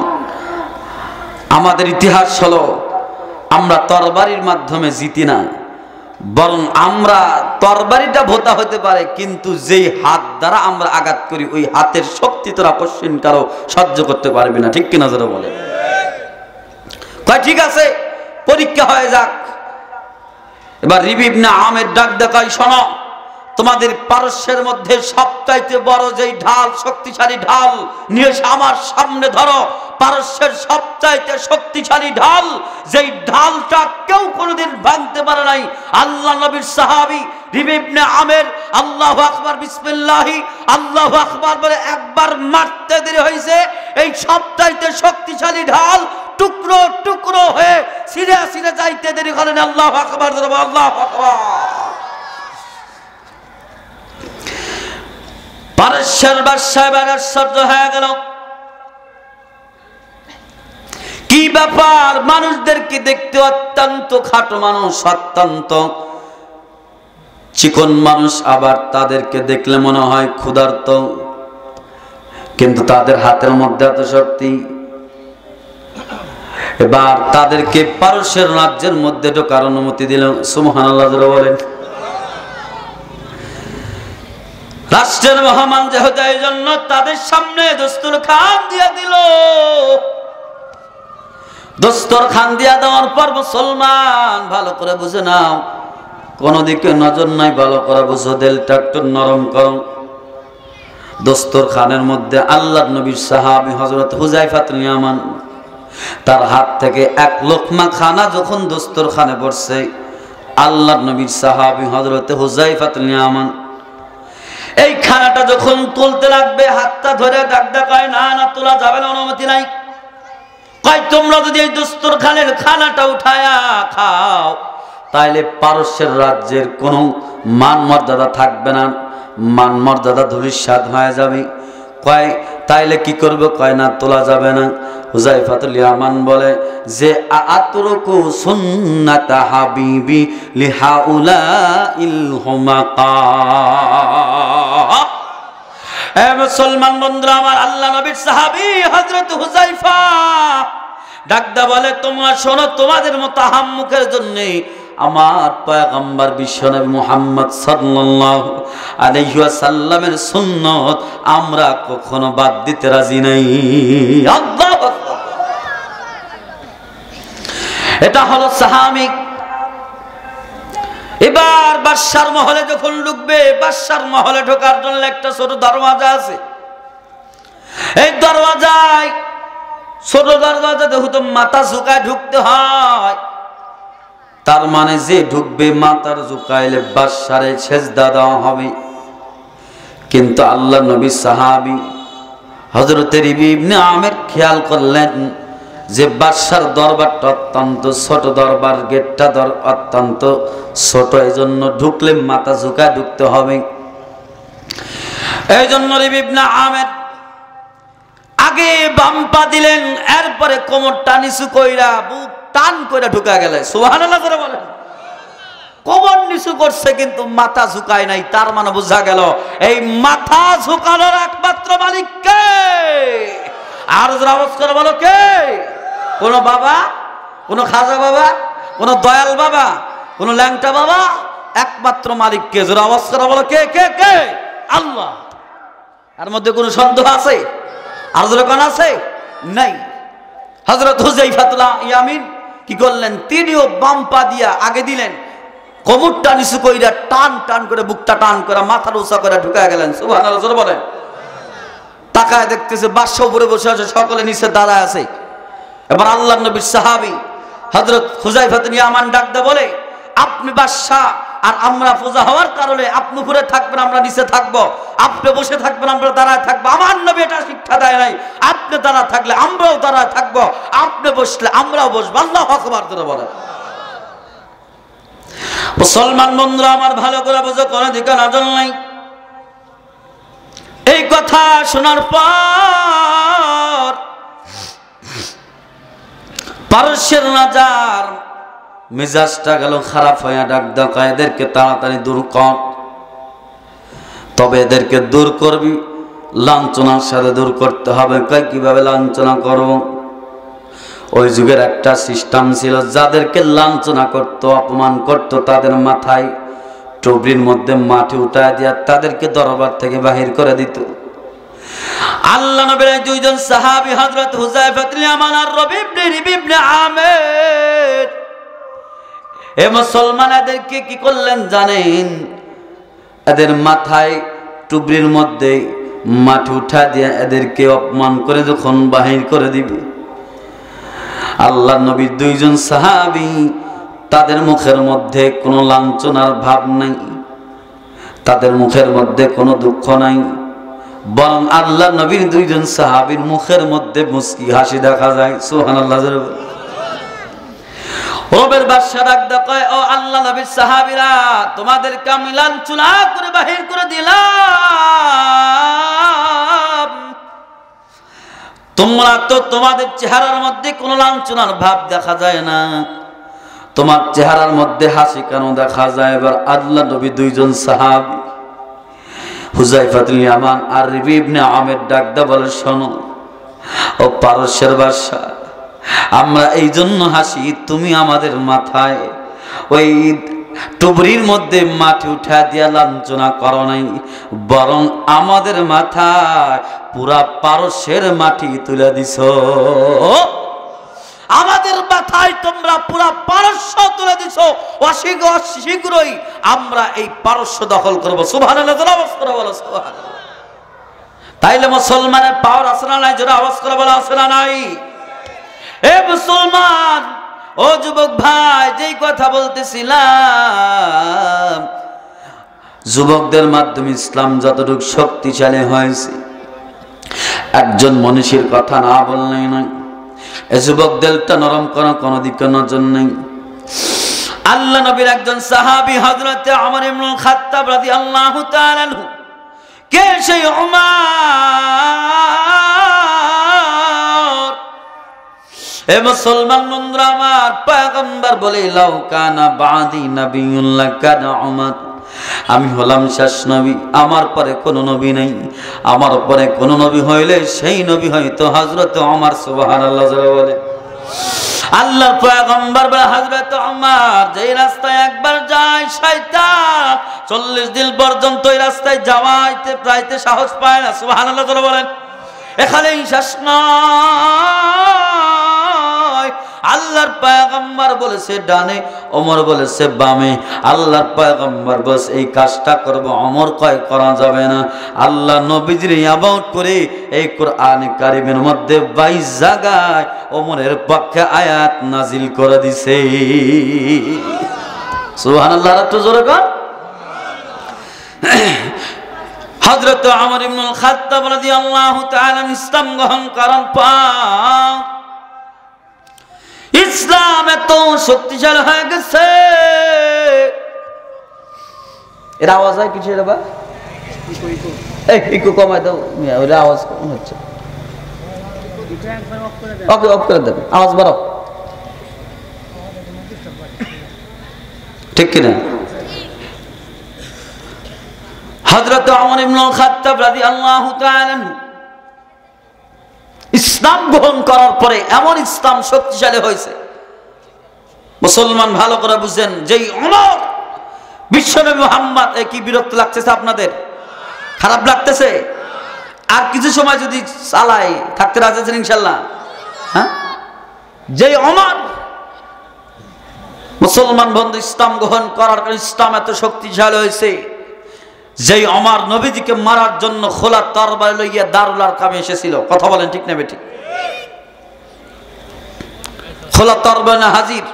আমাদের ইতিহাস হলো আমরা তরবারির মাধ্যমে জিতি না, বরং আমরা তরবারিটা ভোতা হতে পারে, কিন্তু যেই হাত দ্বারা আমরা আঘাত করি ওই হাতের শক্তি তোরা পশ্চিম কারো সহ্য করতে পারবি না। ঠিক কিনা যারা বলে? কয় ঠিক আছে, পরীক্ষা হয়ে যাক। এবার রবি ইবনে আমের ডাক দেখায়, শোনো, তোমাদের পারস্যের মধ্যে সবচাইতে বড় যেই ঢাল, শক্তিশালী ঢাল নিয়ে আমার সামনে ধরো। পারস্যের সবচাইতে শক্তিশালী ঢাল, যেই ঢালটা কেউ কোনোদিন ভাঙতে পারে নাই। আল্লাহ নবীর সাহাবী রবি ইবনে আমের আল্লাহু আকবার, বিসমিল্লাহ, আল্লাহু আকবার বলে একবার মারতে দেরি হয়েছে, এই সবচাইতে শক্তিশালী ঢাল টুকরো টুকরো হয়ে ছিঁড়ে ছিঁড়ে যাইতে দেরি করেন। আল্লাহু আকবার, আল্লাহু আকবার। পারস্যের বাদশা এবার আশ্চর্য হয়ে গেল, কি ব্যাপার? মানুষদেরকে দেখতে অত্যন্ত খাটো মানুষ, অত্যন্ত চিকন মানুষ, আবার তাদেরকে দেখলে মনে হয় ক্ষুধার্ত, কিন্তু তাদের হাতের মধ্যে এত শক্তি। এবার তাদেরকে পারস্যের রাজ্যের মধ্যে ঢোকার অনুমতি দিল। সুবহানাল্লাহ বলেন। রাষ্ট্রের মহামান যেহেতু, এই জন্য তাদের সামনে দস্তরখান দিয়া দিল। দস্তরখান দিয়া দেওয়ার পর মুসলমান ভালো করে বুঝে নাও, কোন দিকে নজর নাই, ভালো করে বুঝো, দিলটা একটু নরম করো। দস্তরখানের মধ্যে আল্লাহর নবীর সাহাবী হযরত হুযায়ফাতুল ইয়ামান, তার হাত থেকে এক লোকমা খানা যখন দস্তরখানে পড়ছে, আল্লাহর নবীর সাহাবী হযরত হুযায়ফাতুল ইয়ামান এই খানাটা যখন তুলতে লাগবে, হাতটা ধরে ডাক দেখায়, না না তোলা যাবে না, অনুমতি নাই। কয় তোমরা যদি এই দস্তরখানের খানাটা উঠায়া খাও, তাইলে পারস্যের রাজ্যের কোনো মান মর্যাদা থাকবে না, মান মর্যাদা ধূলিসাৎ হয়ে যাবে। কয় তাইলে কি করবে? কয় না, তোলা যাবে না। হুযায়ফাতুল ইয়ামান বলে যে আতরুকু সুন্নাতা হাবিবি লিহাউলাইল হুমাকা। এ মুসলমান বন্ধুরা আমার, আল্লাহ নবীর সাহাবী হযরত হুযায়ফা ডাকদা বলে, তোমরা শোনো, তোমাদের মতো আহাম্মুকের জন্য আমার পয়গম্বর বিশ্বনবী মুহাম্মদ সাল্লাল্লাহু আলাইহি ওয়াসাল্লামের সুন্নাত আমরা কখনো বাদ দিতে রাজি নাই। আল্লাহু আকবার। এটা হলো সাহাবী। এবার বাদশার মহলে যখন ঢুকবে, বাদশার মহলে ঢোকার জন্য একটা ছোট দরওয়াজা আছে। এই দরওয়াজায়, ছোট দরওয়াজা যেহেতু মাথা ঝুঁকায় ঢুকতে হয়, তার মানে যে ঢুকবে মাথার ঝুঁকাইলে বাদশারে সেজদা দেওয়া হবে। কিন্তু আল্লাহ নবী সাহাবী হযরত রিবি ইবনে আমের খেয়াল করলেন যে বাদশার দরবারটা অত্যন্ত ছোট দরবার, গেটটা অত্যন্ত ছোট, এই জন্য ঢুকলে মাথা ঝুঁকায় ঢুকতে হবে। এই জন্য রিবি ইবনে আমের আগে বাম পা দিলেন, এরপরে কোমরটা নিচু কইরা বুক টান কইরা ঢুকা গেলেন। সুবহানাল্লাহ করে বলেন। কোমর নিচু করছে কিন্তু মাথা ঝুঁকায় নাই, তার মানে বোঝা গেল এই মাথা ঝুঁকানোর একমাত্র মালিক কে? আর যারা আওয়াজ করে বলো কে? কোন বাবা, কোন খাজা বাবা, কোন দয়াল বাবা, কোন ল্যাংটা বাবা? একমাত্র মালিক কে? যারা আওয়াজ করে বলো কে কে কে? আল্লাহ। এর মধ্যে কোনো সন্দেহ আছে? আর যারা কোন আছে? নাই। হযরত হুযায়ফাতুল ইয়ামিন কি করলেন? তিনিও বাম পা দিয়া আগে দিলেন, কোমরটা নিচু কইরা টান টান করে বুকটা টান করে মাথার উঁচা করে ঢুকা গেলেন। সুবহানাল্লাহ জোরে বলেন। তাকায় দেখতেছে বাদশা উপরে বসে আছে, সকলে নিচে দাঁড়ায় আছে। এবার আল্লাহর নবীর সাহাবী হযরত হুযায়ফাতুল ইয়ামান ডাক দিয়ে বলে, আপনি বাদশা আর আমরা পূজা হওয়ার কারণে আপনি উপরে থাকবেন, আমরা নিচে থাকবো, আপনি বসে থাকবেন, আমরা দাঁড়ায় থাকবো। আমার নবী এটা শিক্ষা দেয় নাই, আপনি দাঁড়ায় থাকলে আমরাও দাঁড়ায় থাকবো, আপনি বসলে আমরাও বসবো। আল্লাহু আকবার জোরে বলেন। মুসলমান বন্ধুরা আমার, ভালো করে বুঝো, কোনো দিকে নজর নাই। এই কথা শোনার পর পারস্যের রাজার মেজাজটা গেল খারাপ হয়ে, ডাক ডাকা এদেরকে তাড়াতাড়ি দূর কর। তবে এদেরকে দূর করবি লাঞ্ছনার সাথে দূর করতে হবে। কিভাবে লাঞ্ছনা করব? ওই যুগের একটা সিস্টেম ছিল, যাদেরকে লাঞ্ছনা করত, অপমান করত, তাদের মাথায় টুকরির মধ্যে মাটি উঠায় দিয়া তাদেরকে দরবার থেকে বাহির করে দিত। আল্লাহ নবীর দুইজন সাহাবী হযরত হুযায়ফাতুল ইয়ামান আর রিবি ইবনে আমের এ মুসলমান এদেরকে কি করলেন জানেন? এদের মাথায় টুকরির মধ্যে মাটি উঠায় দিয়া এদেরকে অপমান করে যখন বাহির করে দিবে, আল্লাহ নবীর দুইজন সাহাবী তাদের মুখের মধ্যে কোনো লাঞ্ছনার ভাব নাই, তাদের মুখের মধ্যে কোনো দুঃখ নাই, বরং আল্লাহ নবীর দুইজন সাহাবীর মুখের মধ্যে মুস্কি হাসি দেখা যায়। সুবহানাল্লাহ। রবের বাদশা ডাক দেয়, ও আল্লাহ নবীর সাহাবীরা, তোমাদেরকে আমি লাঞ্ছনা করে বাহির করে দিলাম, তোমরা তো তোমাদের চেহারার মধ্যে কোনো লাঞ্ছনার ভাব দেখা যায় না, তোমার চেহারার মধ্যে হাসি কেন দেখা যায়? এবার আল্লাহ নবী দুইজন সাহাবী হুযায়ফাতুল ইয়ামান আর রিবি ইবনে আমের ডাক দিয়ে বলে, শোনো ও পারস্যের বাদশা, আমরা এই জন্য হাসি, তুমি আমাদের মাথায় ওই টুবরির মধ্যে মাটি উঠা দিয়া লাঞ্ছনা করো নাই, বরং আমাদের মাথায় পুরা পারস্যের মাটি তুলে দিছ। আমাদের মাথায় তোমরা পুরা পারস্য তুলে দিছ, শীঘ্রই আমরা এই পারস্য দখল করবো। সুবহানাল্লাহ। আওয়াজ করে বলো সুবহানাল্লাহ। তাইলে মুসলমানের পাওয়ার আছে না নাই? যারা আওয়াজ করে বলো আছে না নাই? এ মুসলমান, ও যুবক ভাই, যেই কথা বলতেছিলাম, যুবকদের মাধ্যমে ইসলাম যতটুকু শক্তিশালী হয়েছে, একজন মনীষীর কথা না বললেই নয়। এই যুবকদেরটা নরম করা কোনো দিকে নজর নেই। আল্লাহ নবীর একজন সাহাবী হযরত ওমর ইবনুল খাত্তাব রাদিয়াল্লাহু তাআলা আনহু, কে সেই ওমর? এ মুসলমান বন্ধুরা আমার, পয়গম্বর বলে, লাউ কানা বাদি নাবিয়্যুন লাকানা ওমর, আমি হলাম শেষ নবী, আমার পরে কোনো নবী নেই, আমার পরে কোনো নবী হইলে সেই নবী হয়তো হযরত ওমর। সুবহানাল্লাহ বলে। আল্লাহর পয়গম্বর বলে, হযরত ওমর যেই রাস্তায় একবার যায় শয়তান 40 দিন পর্যন্ত এই রাস্তায় যাওয়াইতে প্রায়তে সাহস পায় না। সুবহানাল্লাহ বলেন। এখানেই শেষ নয়, আল্লাহর পয়গম্বর বলেছে ডানে, ওমর বলেছে বামে। আল্লাহর পয়গম্বর বলেছে এই কাজটা করব, ওমর কয় করা যাবে না। আল্লাহ নবীজির অ্যাবাউট করে এই কোরআনে কারীমের মধ্যে 22 জায়গায় ওমরের পক্ষে আয়াত নাজিল করে দিছে। সুবহানাল্লাহ। একটু জোরে কর। হযরত ওমর ইবনুল খাত্তাব রাদিয়াল্লাহু তাআলা ইসলাম গ্রহণ করার পর ইসলাম এত শক্তিশালী হয়ে গেছে। এর আওয়াজ হয় কিছু রে বা একটু কমাই দাও, ওই আওয়াজ কম হচ্ছে। ওকে অফ করে দেবে, আওয়াজ বাড়াও, ঠিক কিনা? হযরত ওমর ইবনুল খাত্তাব রাদিয়াল্লাহু তাআলা ইসলাম গ্রহণ করার পরে এমন ইসলাম শক্তিশালী হয়েছে, মুসলমান ভালো করে বুঝেন, যেই ওমর বিশ্বনবী মুহাম্মদ, কি বিরক্ত লাগতেছে আপনাদের? খারাপ লাগতেছে? আর কিছু সময় যদি চালাই থাকতে রাজি আছেন ইনশাআল্লাহ? হ্যাঁ, যেই ওমর মুসলমান বন্ধু ইসলাম গ্রহণ করার পর ইসলাম এত শক্তিশালী হয়েছে, যেই ওমর নবীজিকে মারার জন্য খোলা তরবারি লইয়া দারুল আরকামে এসেছিল। কথা বলেন ঠিক না বেঠিক? খোলা তরবারি না হাজির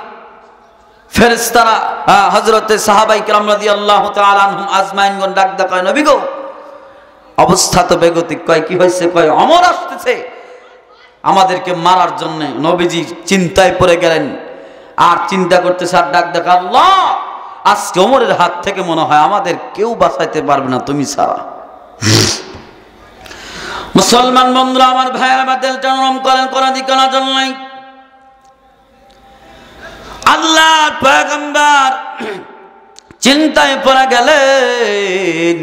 ফেরেশতারা, হযরতে সাহাবায়ে কেরাম রাদিয়াল্লাহু তাআলা আনহুম আজমাইনগণ ডাক দেয়, কয় নবী গো, অবস্থা তো বেগতিক। কয় কি হয়েছে? কয় ওমর আসতেছে আমাদেরকে মারার জন্য। নবীজি চিন্তায় পড়ে গেলেন, আর চিন্তা করতেছে, আর ডাক দেয়, আল্লাহ আজকে ওমরের হাত থেকে মনে হয় আমাদের কেউ বাঁচাইতে পারবে না তুমি ছাড়া। মুসলমান বন্ধুরা আমার, ভাইয়েরা, আমার দিলটা নরম করেন, কোরআন দিকনা জন্যই আল্লাহর পয়গম্বর চিন্তায় পড়ে গেলেন।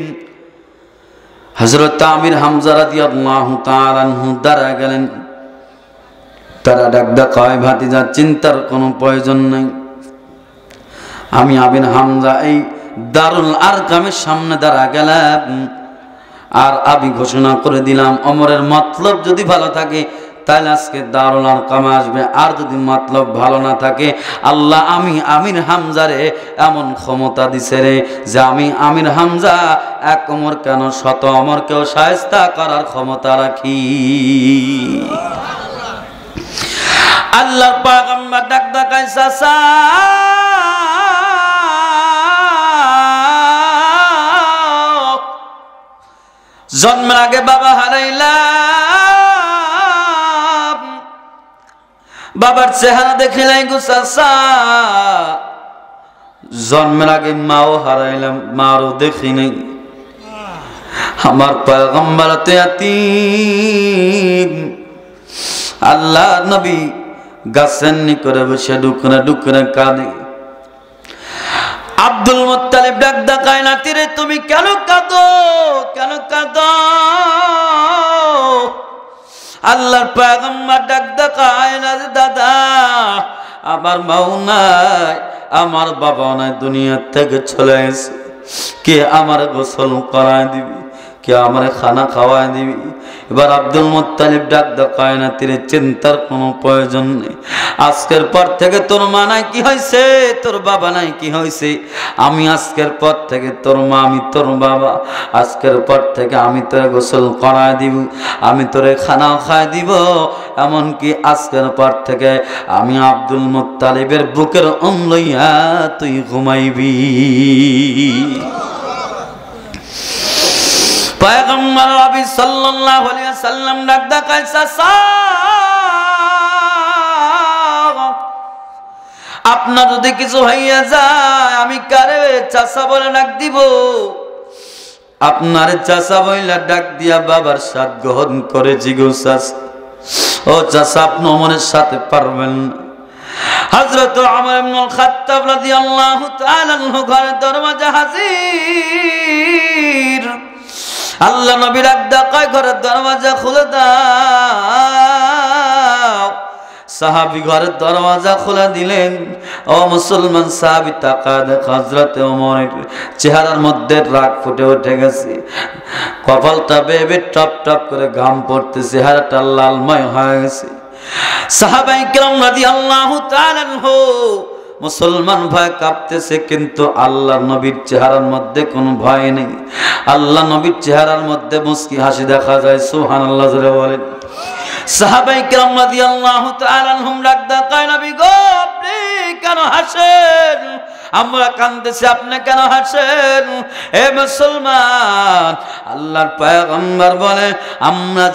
হযরত আমির হামজা রাদিয়াল্লাহু তাআলা আনহু দাঁড়া গেলেন। তারা ডাক দেয়, কয় ভাতিজা চিন্তার কোনো প্রয়োজন নাই, আমি আমির হামজা এই দারুল আরকামের সামনে দাঁড়া গেলাম, আর আমি ঘোষণা করে দিলাম ওমরের মতলব যদি ভালো থাকে তাহলে আজকে দারুল আরকামে আসবে, আর যদি মতলব ভালো না থাকে আল্লাহ আমি আমির হামজারে এমন ক্ষমতা দিছে রে যে আমি আমির হামজা এক ওমর কেন শত ওমরকেও শায়েস্তা করার ক্ষমতা রাখি। আল্লাহর পয়গম্বর ডাক দেয়, চাচা জন্মের আগে বাবা হারাইলাম, বাবার চেহারা দেখে নাই গো চাচা, জন্মের আগে মাও হারাইলাম, মারও দেখি নাই, আমার পয়গম্বর তো ইয়াতীম। আল্লাহ নবী গাছের নিকটে বসে ডুকরে ডুকরে কাঁদে। আব্দুল মুত্তালিব ডাক দেয়, নাতি রে তুমি কেন কাঁদো, কেন কাঁদো? আল্লাহর পয়গম্বর ডাক দেয়, না দাদা আমার মাও নাই, আমার বাবা নাই, দুনিয়া থেকে চলে গেছে, কে আমার গোসল করায় দিবি, কে আমার খানা খাওয়ায় দিবি? এবার আব্দুল মুত্তালিব ডাক দেয়, না তীরে চিন্তার কোনো প্রয়োজন নেই, আজকের পর থেকে তোর মা নাই কি হয়েছে, তোর বাবা নাই কি হয়েছে, আমি আজকের পর থেকে তোর মা, আমি তোর বাবা, আজকের পর থেকে আমি তোরে গোসল করায় দিব, আমি তোরে খানাও খায় দিব, এমনকি আজকের পর থেকে আমি আব্দুল মুত্তালিবের বুকের লইয়া তুই ঘুমাইবি। পয়গম্বর নবী সাল্লাল্লাহু আলাইহি ওয়াসাল্লাম ডাক দেয়, চাচা আপনার যদি কিছু হইয়া যায় আমি কারে চাচা বলে ডাক দিব? আপনার চাচা বইলা ডাক দিয়া বাবার সাথ গ্রহণ করে জিগো চাচা, ও চাচা আপনি ওমরের সাথে পারবেন না। হযরত ওমর ইবনুল খাত্তাব রাদিয়াল্লাহু তাআলা আনহু ঘরের দরজা হাজির। আল্লাহ নবী ডাক দেয়, ঘরের দরজা খুলে দাও। সাহাবী ঘরের দরজা খুলে দিলেন। ও মুসলমান সাহাবী তাকায় দেখে হযরত ওমরের চেহারার মধ্যে রাগ ফুটে উঠে গেছে, কপালটা বেয়ে টপ টপ করে ঘাম পড়তেছে, চেহারাটা লালময় হয়ে গেছে। সাহাবায়ে কেরাম রাদিয়াল্লাহু তাআলা আনহু মুসলমান ভয় কাঁপতেছে, কিন্তু আল্লাহর নবীর চেহারার মধ্যে কোনো ভয় নেই। আল্লাহ নবীর চেহারার মধ্যে মুস্কি হাসি দেখা যায়। সুবহানাল্লাহ জোরে বলেন। সাহাবায়ে কেরাম রাদিয়াল্লাহু তাআলা আনহুম ডাক দেয়, নবী গো আপনি কেন হাসেন? আমরা কাঁদতেছি, আপনি কেন হাসেন? এ মুসলমান, আল্লাহর পয়গম্বর বলে আমরা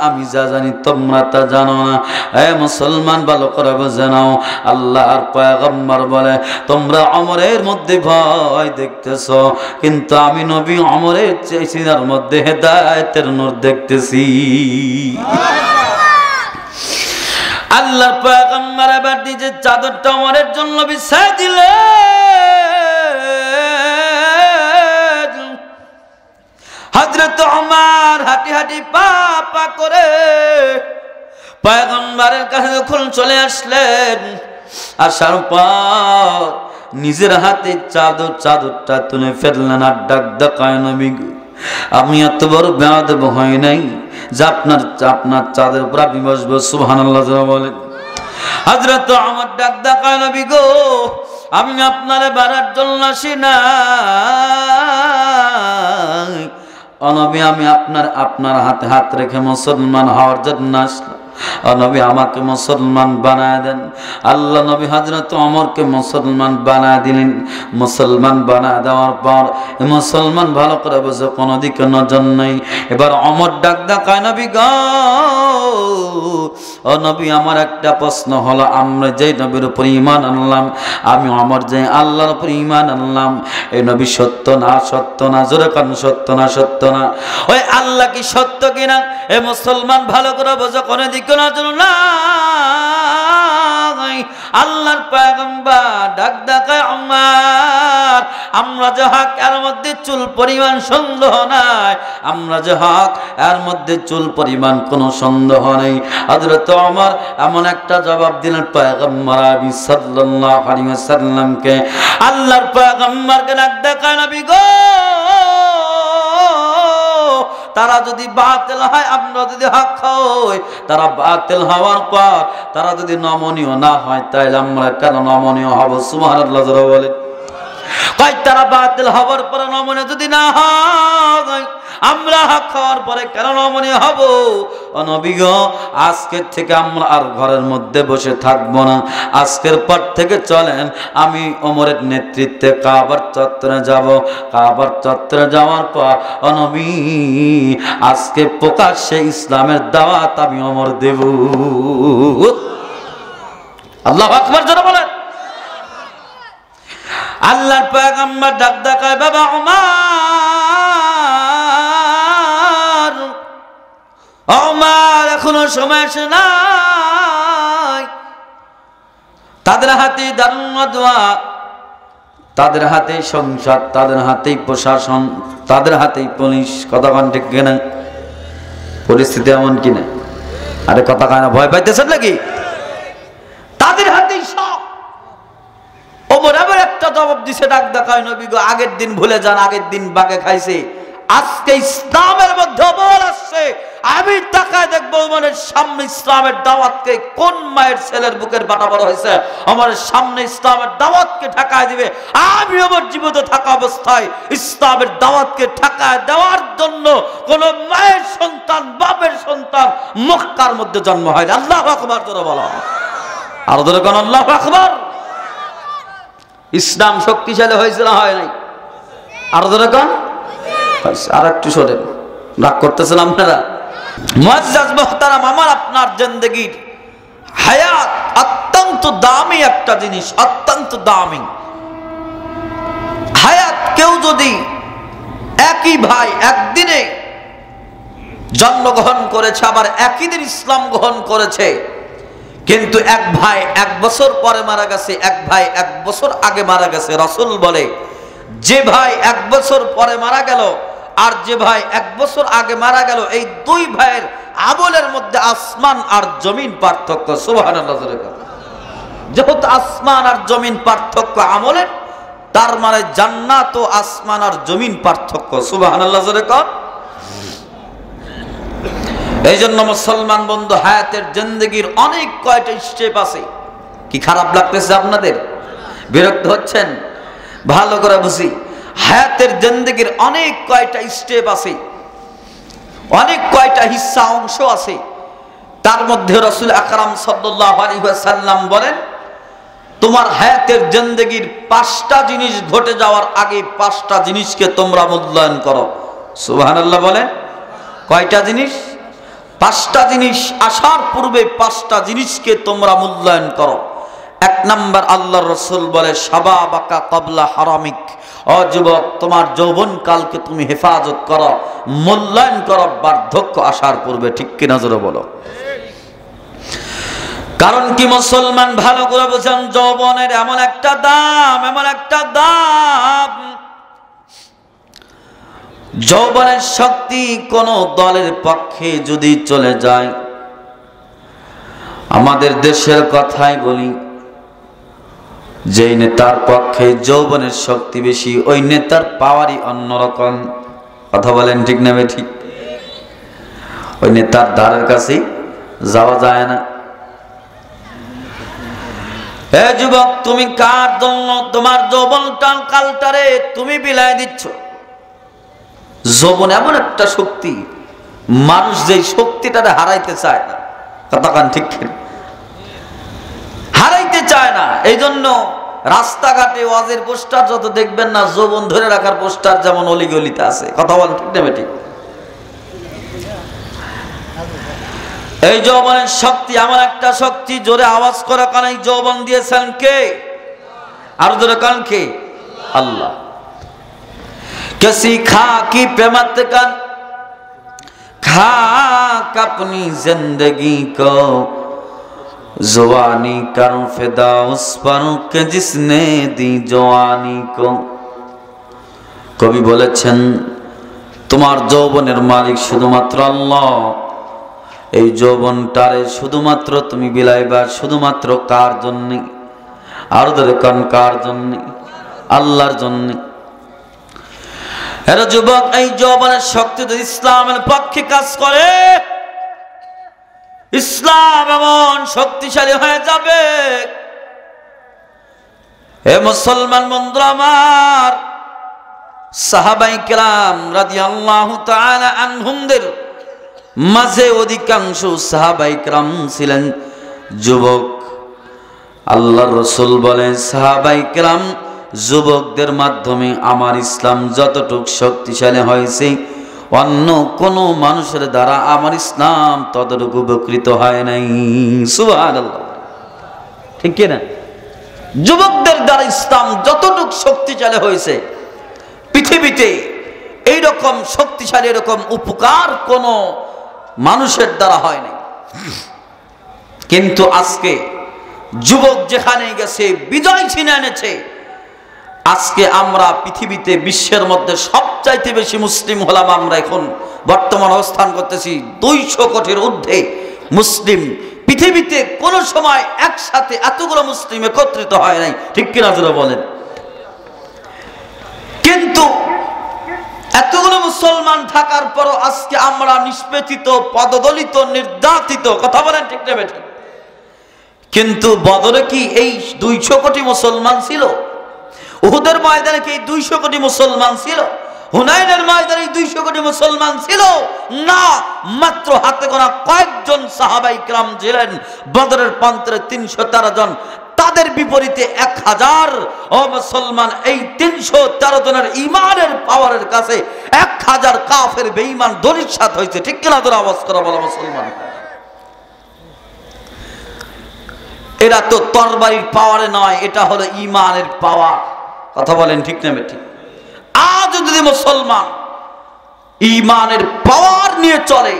আমি যা জানি তোমরা তা জানো না। এ মুসলমান, ভালো করে বুঝে নাও, আল্লাহর পয়গম্বর বলে তোমরা ওমরের মধ্যে ভয় দেখতেছো, কিন্তু আমি নবী ওমরের সিনার মধ্যে হেদায়েতের নূর দেখতেছি। আল্লাহর পয়গম্বর এবার নিজের চাদরটা ওমরের জন্য বিছায় দিলেন। হযরত ওমর হাঁটি হাঁটি পা পা করে পয়গম্বরের কাছে যখন চলে আসলেন, আসার পর নিজের হাতে চাদরটা তুলে ফেললেন আর ডাক দেখায়, নবী গো, আমি এত বড় বেয়াদব হই নাই যে আপনার চাঁদের উপর আপনি বসবো। সুবহানাল্লাহ বলেন। হযরত ওমর ডাক দেখায়, নবী গো, আমি আপনারে বাড়ার জন্য আসি না, নবী আমি আপনার হাতে হাত রেখে মুসলমান হওয়ার জন্য আসলাম। নবী আমাকে মুসলমান বানায় দেন। আল্লাহ নবী হযরত ওমরকে মুসলমান বানায় দিলেন। মুসলমান বানায় দেওয়ার পর মুসলমান ভালো করে বুঝে কোনো দিকে নজর নেই। এবার ওমর ডাক দেখায়, নবী গো, ও নবী, আমার একটা প্রশ্ন হলো, আমরা যেই নবীর উপর ঈমান আনলাম, আমি ওমর যে আল্লাহর উপর ঈমান আনলাম, এই নবী সত্য না সত্য না? জোরে কান, সত্য না সত্য না? ওই আল্লাহ কি সত্য কিনা এ মুসলমান ভালো করে বোঝো, কোনো দিকে নজর নাই। আল্লাহর পয়গম্বর ডাক দেখায়, ওমর, আমরা যে হক এর মধ্যে চুল পরিমাণ সন্দেহ নাই, আমরা যে হক এর মধ্যে চুল পরিমাণ কোনো সন্দেহ নেই। হযরত ওমর এমন একটা জবাব দিলেন পয়গম্বর আরবি সাল্লাল্লাহু আলাইহি ওয়াসাল্লামকে। আল্লাহর পয়গম্বরকে ডাক দেখায়, নবী গো, তারা যদি বাতিল হয়, আমরা যদি হক হই, তারা বাতিল হওয়ার পর তারা যদি নমনীয় না হয়, তাহলে আমরা কেন নমনীয় হব? সুবহানাল্লাহ বলেন। কয় তারা বাতিল হওয়ার পর নমনীয় যদি না হয়, আমরা হক হওয়ার পরে কেন নমনীয় হব? ও নবী গো, আজকের থেকে আমরা আর ঘরের মধ্যে বসে থাকবো না। আজকের পর থেকে চলেন আমি ওমরের নেতৃত্বে কাবার চত্বরে যাব। কাবার চত্বরে যাওয়ার পর ও নবী, আজকে প্রকাশ্যে ইসলামের দাওয়াত আমি ওমর দেব। আল্লাহু আকবার জোরে বলেন। আল্লাহর পয়গম্বর ডাক দেখায়, বাবা ওমর, ওমর এখনো সময় আসে নাই। তাদের হাতে দারুণ দোয়া, তাদের হাতে সংসার, তাদের হাতেই প্রশাসন, তাদের হাতেই পুলিশ। কথা কান ঠিক কিনা? পরিস্থিতি এমন কিনা? আরে কথা কানা ভয় পাইতেছেন নাকি? তাদের হাতেই সব। ওমর আবার একটা জবাব দিছে, ডাক দেখায়, নবী গো, আগের দিন ভুলে যান, আগের দিন বাগে খাইছে, আজকে ইসলামের মধ্যে বল আসছে। আমি তাকায় দেখবো ওমরের সামনে ইসলামের দাওয়াতকে, কোন মায়ের ছেলের বুকের বাটা বড় হয়েছে, আমার সামনে ইসলামের দাওয়াতকে ঠেকায় দিবে। আমি আমার জীবিত থাকা অবস্থায় ইসলামের দাওয়াতকে ঠেকায় দেওয়ার জন্য কোন মায়ের সন্তান, বাপের সন্তান মক্কার মধ্যে জন্ম হয় না। আল্লাহু আকবার জোরে বলো, আরো জোরে কোন আল্লাহু আকবার। ইসলাম শক্তিশালী হয়েছে না হয় নাই? আরো জোরে কোন। আর একটু শোনেন, রাগ করতেছেন আপনারা? মুআজ্জাজ মুহতারাম, আমার আপনার জিন্দেগির হায়াত অত্যন্ত দামি একটা জিনিস, অত্যন্ত দামি হায়াত। কেউ যদি একই ভাই একদিনে জন্মগ্রহণ করেছে, আবার একই দিন ইসলাম গ্রহণ করেছে, কিন্তু এক ভাই 1 বছর পরে মারা গেছে, এক ভাই 1 বছর আগে মারা গেছে, রাসূল বলে যে ভাই 1 বছর পরে মারা গেল আর যে ভাই 1 বছর আগে মারা গেল, এই দুই ভাইয়ের আমলের মধ্যে আসমান আর জমিন পার্থক্য। সুবহানাল্লাহ। যেহেতু আসমান আর জমিন পার্থক্য আমলের, তার মানে জান্নাত ও আসমান আর জমিন পার্থক্য। সুবহানাল্লাহ। এই জন্য মুসলমান বন্ধু, হায়াতের জিন্দেগির অনেক কয়টা স্টেপ আছে। কি খারাপ লাগতেছে আপনাদের? বিরক্ত হচ্ছেন? ভালো করে বুঝি, হায়াতের জিন্দেগির অনেক কয়টা স্টেপ আছে, অনেক কয়টা হিস্সা, অংশ আছে। তার মধ্যে রাসূল আকরাম সাল্লাল্লাহু আলাইহি ওয়াসাল্লাম বলেন, তোমার হায়াতের জিন্দেগির 5টা জিনিস ঘটে যাওয়ার আগে 5টা জিনিসকে তোমরা মূল্যায়ন করো। সুবহানাল্লাহ বলেন। কয়টা জিনিস? 5টা জিনিস আসার পূর্বে 5টা জিনিসকে তোমরা মূল্যায়ন করো। 1 নাম্বার, আল্লাহর রাসূল বলে শাবাবাকা ক্বাবলা হারামিক, ও যুবক তোমার যৌবন কালকে তুমি হেফাজত করো, মূল্যায়ন করো বার্ধক্য আসার পূর্বে। ঠিক কি না জোরে বলো। কারণ কি মুসলমান ভালো করে বোঝেন, যৌবনের এমন একটা দাম, এমন একটা দাম, যৌবনের শক্তি কোন দলের পক্ষে যদি চলে যায়, আমাদের দেশের কথাই বলি, যেই নেতার পক্ষে যৌবনের শক্তি বেশি ওই নেতার পাওয়ারই অন্যরকম। কথা বলেন ঠিক না ঠিক? ওই নেতার দ্বারের কাছে যাওয়া যায় না। হে যুবক, তুমি কার জন্য তোমার যৌবনটা কালটারে তুমি বিলায় দিচ্ছ? যৌবন এমন একটা শক্তি, মানুষ যেই শক্তিটারে হারাইতে চায় না। কথা কান ঠিক হারাইতে চায় না। এই জন্য রাস্তাঘাটে ওয়াজের পোস্টার যত দেখবেন না, যৌবন ধরে রাখার পোস্টার যেমন অলিগলিতে আছে। কথা বলেন ঠিক না ঠিক? এই যৌবনের শক্তি এমন একটা শক্তি, জোরে আওয়াজ করা কান এই যৌবন দিয়েছেন কে? আর জোরে কান কে? আল্লাহ। কে সিখা কি প্রেমত কান खाक अपनी जिंदगी को जवानी करूं फिदा उस पर के जिसने दी जवानी को। कवि বলেছেন তোমার যৌবনের মালিক শুধুমাত্র আল্লাহ। এই যৌবনটারে শুধুমাত্র তুমি বিলাইবা শুধুমাত্র কার জন্য? আর ধরে কোন কার জন্য? আল্লাহর জন্য। এর যুবক, এই যৌবনের শক্তি যদি ইসলামের পক্ষে কাজ করে, ইসলাম এমন শক্তিশালী হয়ে যাবে। হে মুসলমান বন্ধুরা আমার, সাহাবায়ে কেরাম রাদিয়াল্লাহু তাআলা আনহুমদের মাঝে অধিকাংশ সাহাবায়ে কেরাম ছিলেন যুবক। আল্লাহর রাসূল বলেন সাহাবায়ে কেরাম যুবকদের মাধ্যমে আমার ইসলাম যতটুক শক্তিশালী হয়েছে, অন্য কোন মানুষের দ্বারা আমার ইসলাম ততটুকু উপকৃত হয় নাই। সুবহানাল্লাহ, ঠিক কি না? যুবকদের দ্বারা ইসলাম যতটুক শক্তিশালী হয়েছে, পৃথিবীতে এইরকম শক্তিশালী এরকম উপকার কোন মানুষের দ্বারা হয় নাই। কিন্তু আজকে যুবক যেখানে গেছে বিজয় ছিনে এনেছে। আজকে আমরা পৃথিবীতে বিশ্বের মধ্যে সবচাইতে বেশি মুসলিম হলাম। আমরা এখন বর্তমান অবস্থান করতেছি 200 কোটির ঊর্ধ্বে মুসলিম। পৃথিবীতে কোন সময় একসাথে এতগুলো মুসলিম একত্রিত হয় নাই। ঠিক কিনা যারা বলেন? কিন্তু এতগুলো মুসলমান থাকার পরও আজকে আমরা নিষ্পেষিত, পদদলিত, নির্যাতিত। কথা বলেন ঠিক না বেঠিক? কিন্তু বদরে কি এই 200 কোটি মুসলমান ছিল? উহুদের ময়দানে কি 200 কোটি মুসলমান ছিল? হুনাইনের ময়দানে 200 কোটি মুসলমান ছিল না। মাত্র হাতে গোনা কয়েকজন সাহাবায়ে কিরাম ছিলেন। বদরের প্রান্তরে 313 জন, তাদের বিপরীতে 1000 ও মুসলমান। এই 313 জনের ঈমানের পাওয়ারের কাছে 1000 কাফের বেঈমান দলিত হয়েছে। ঠিক কিনা তোরা আওয়াজ করা বলো মুসলমান। এরা তো তরবারির পাওয়ারে নয়, এটা হলো ঈমানের পাওয়ার। কথা বলেন ঠিক না ঠিক? আজ যদি মুসলমান ঈমানের পাওয়ার নিয়ে চলে,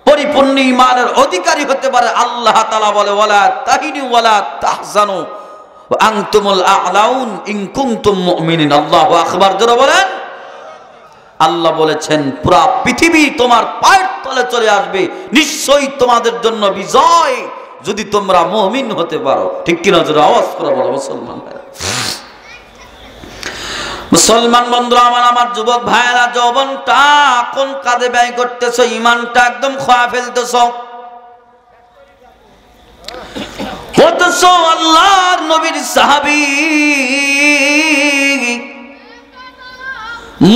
পরিপূর্ণ ঈমানের অধিকারী হতে পারে, আল্লাহ তাআলা বলে ওয়ালা তাহিনু ওয়ালা তাহজানু ওয়া আনতুমুল আ'লাউন ইন কুনতুম মুমিনিন। আল্লাহু আকবার জোরে বলেন। আল্লাহ বলেছেন পুরা পৃথিবী তোমার পায়ের তলে চলে আসবে, নিশ্চয়ই তোমাদের জন্য বিজয় যদি তোমরা মুমিন হতে পারো। ঠিক কিনা জোরে আওয়াজ করে বলো মুসলমান। মুসলমান বন্ধুরা আমার, আমার যুবক ভাইয়েরা, যৌবনটা কোন কাজে ব্যয় করতেছো? ঈমানটা একদম খোয়া ফেলতেছো। অথচ আল্লাহর নবীর সাহাবী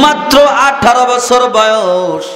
মাত্র 18 বছর বয়স,